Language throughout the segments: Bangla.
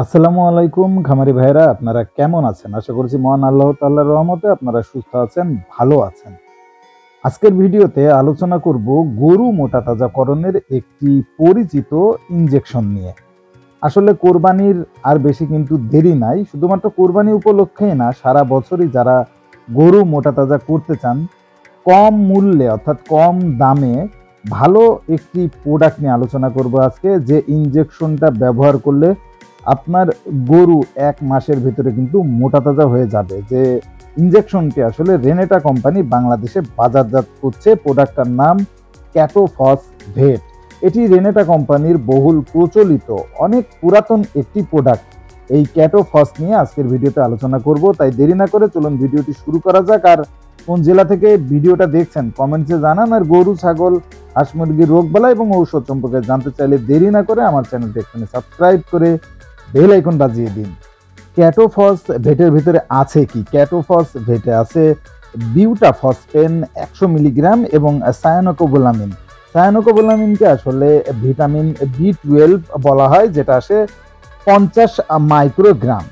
আসসালামু আলাইকুম খামারি ভাইরা, আপনারা কেমন আছেন? আশা করছি মহান আল্লাহ তাআলার রহমতে আপনারা সুস্থ আছেন, ভালো আছেন। আজকের ভিডিওতে আলোচনা করব গরু মোটাতাজাকরণের একটি পরিচিত ইনজেকশন নিয়ে। আসলে কোরবানির আর বেশি কিন্তু দেরি নাই। শুধুমাত্র কোরবানি উপলক্ষেই না, সারা বছরই যারা গরু মোটাতাজা করতে চান, কম মূল্যে অর্থাৎ কম দামে ভালো একটি প্রোডাক্ট নিয়ে আলোচনা করব আজকে, যে ইনজেকশনটা ব্যবহার করলে আপনার গরু ১ মাসের ভিতরে কিন্তু মোটাতাজা হয়ে যাবে। যে ইনজেকশনটি আসলে রেনেটা কোম্পানি বাংলাদেশে বাজারজাত করছে। প্রোডাক্টটার নাম ক্যাটোফস ভেট। এটি রেনেটা কোম্পানির বহুল প্রচলিত অনেক পুরাতন একটি প্রোডাক্ট। এই ক্যাটোফস নিয়ে আজকের ভিডিওতে আলোচনা করব, তাই দেরি না করে চলুন ভিডিওটি শুরু করা যাক। আর কোন জেলা থেকে ভিডিওটা দেখছেন কমেন্টসে জানান। আর গরু, ছাগল, হাঁস মুরগির রোগবালাই এবং ঔষধ সম্পর্কে জানতে চাইলে দেরি না করে আমার চ্যানেলটি এখানে সাবস্ক্রাইব করে বেল আইকন বাজিয়ে দিন। ক্যাটোফস ভেটের ভিতরে আছে কি? ক্যাটোফস ভেটে আছে বিউটাফসপেন ১০০ মিলিগ্রাম এবং সায়ানোকোবালামিন। সায়ানোকোবালামিনকে আসলে ভিটামিন B12 বলা হয়, যেটা আসে ৫০ মাইক্রোগ্রাম।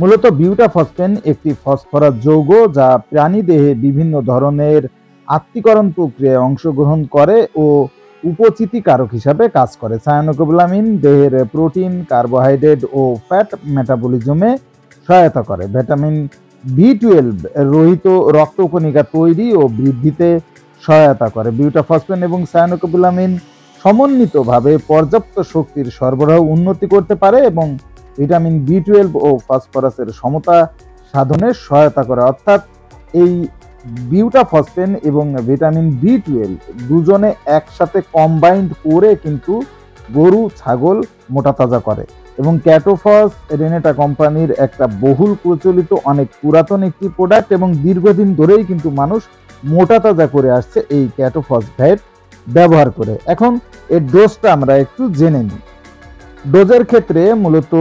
মূলত বিউটাফসপেন একটি ফসফরাস যৌগ যা প্রাণীদেহে বিভিন্ন ধরনের আত্তীকরণ প্রক্রিয়ায় অংশগ্রহণ করে ও উপচিতিকারক হিসাবে কাজ করে। সায়ানোকোবালামিন দেহের প্রোটিন, কার্বোহাইড্রেট ও ফ্যাট মেটাবলিজমে সহায়তা করে। ভিটামিন B12 রহিত রক্তকণিকা তৈরি ও বৃদ্ধিতে সহায়তা করে। বিউটাফসপেন এবং সায়ানোকোবালামিন সমন্বিতভাবে পর্যাপ্ত শক্তির সরবরাহ উন্নতি করতে পারে এবং ভিটামিন B12 ও ফসফরাসের সমতা সাধনে সহায়তা করে। অর্থাৎ এই বিউটাফসপেন এবং ভিটামিন B12 দুজনে একসাথে কম্বাইন্ড করে কিন্তু গরু, ছাগল মোটাতাজা করে। এবং ক্যাটোফস রেনেটা কোম্পানির একটা বহুল প্রচলিত অনেক পুরাতন একটি প্রোডাক্ট এবং দীর্ঘদিন ধরেই কিন্তু মানুষ মোটাতাজা করে আসছে এই ক্যাটোফস ভেট ব্যবহার করে। এখন এর ডোজটা আমরা একটু জেনে নিই। ডোজের ক্ষেত্রে মূলত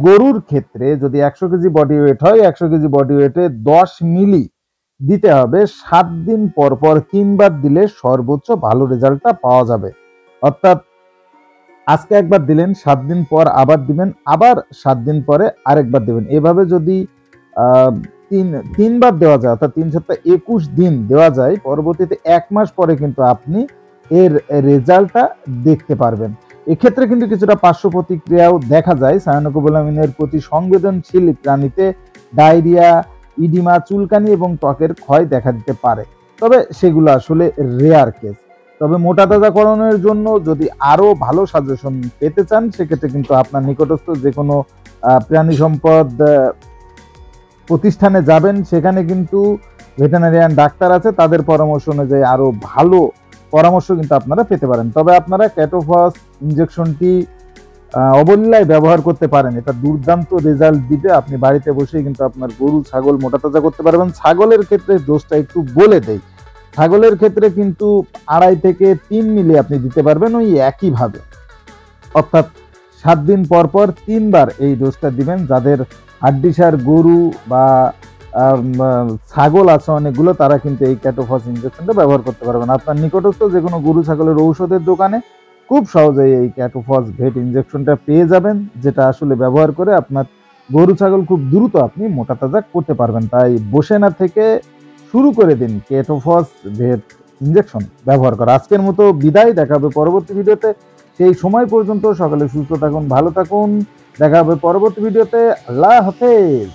গরুর ক্ষেত্রে যদি ১০০ কেজি বডি ওয়েট হয়, ১০০ কেজি বডি ওয়েটে ১০ মিলি দিতে হবে। ৭ দিন পর পর ৩ বার দিলে সর্বোচ্চ ভালো রেজাল্টটা পাওয়া যাবে। অর্থাৎ আজকে একবার দিলেন, ৭ দিন পর আবার দিবেন, আবার ৭ দিন পরে আরেকবার দিবেন। এভাবে যদি তিনবার দেওয়া যায়, অর্থাৎ ৩ সপ্তাহ ২১ দিন দেওয়া যায়, পরবর্তীতে ১ মাস পরে কিন্তু আপনি এর রেজাল্টটা দেখতে পারবেন। এক্ষেত্রে কিন্তু কিছুটা পার্শ্ব প্রতিক্রিয়াও দেখা যায়। সায়ানোকোবালামিনের প্রতি সংবেদনশীল প্রাণীতে ডায়রিয়া, ইডিমা, চুলকানি এবং ত্বকের ক্ষয় দেখা দিতে পারে, তবে সেগুলো আসলে রেয়ার কেস। তবে মোটাতাজাকরণের জন্য যদি আরো ভালো সাজেশন পেতে চান, সেক্ষেত্রে কিন্তু আপনার নিকটস্থ যে কোনো প্রাণী সম্পদ প্রতিষ্ঠানে যাবেন। সেখানে কিন্তু ভেটেরিনারিয়ান ডাক্তার আছে, তাদের পরামর্শ অনুযায়ী আরো ভালো পরামর্শ কিন্তু আপনারা পেতে পারেন। তবে আপনারা ক্যাটোফস ইনজেকশনটি অবলীলায় ব্যবহার করতে পারেন। এটা দুর্দান্ত রেজাল্ট দিবে। আপনি বাড়িতে বসেই কিন্তু আপনার গরু, ছাগল মোটাতাজা করতে পারবেন। ছাগলের ক্ষেত্রে ডোজটা একটু বলে দেই। ছাগলের ক্ষেত্রে কিন্তু ২.৫ থেকে ৩ মিলি আপনি দিতে পারবেন ওই একইভাবে। অর্থাৎ ৭ দিন পর পর ৩ বার এই ডোজটা দিবেন। যাদের হাড্ডিসার গরু বা ছাগল আছে অনেকগুলো, তারা কিন্তু এই ক্যাটোফস ইনজেকশনটা ব্যবহার করতে পারবেন। আপনার নিকটস্থ যে কোনো গরু, ছাগলের ঔষধের দোকানে খুব সহজেই এই ক্যাটোফস ভেট ইনজেকশনটা পেয়ে যাবেন, যেটা আসলে ব্যবহার করে আপনার গরু, ছাগল খুব দ্রুত আপনি মোটাতাজা করতে পারবেন। তাই বসে না থেকে শুরু করে দিন ক্যাটোফস ভেট ইনজেকশন ব্যবহার করা। আজকের মতো বিদায়, দেখা হবে পরবর্তী ভিডিওতে। সেই সময় পর্যন্ত সকলে সুস্থ থাকুন, ভালো থাকুন। দেখা হবে পরবর্তী ভিডিওতে। আল্লাহ হাফেজ।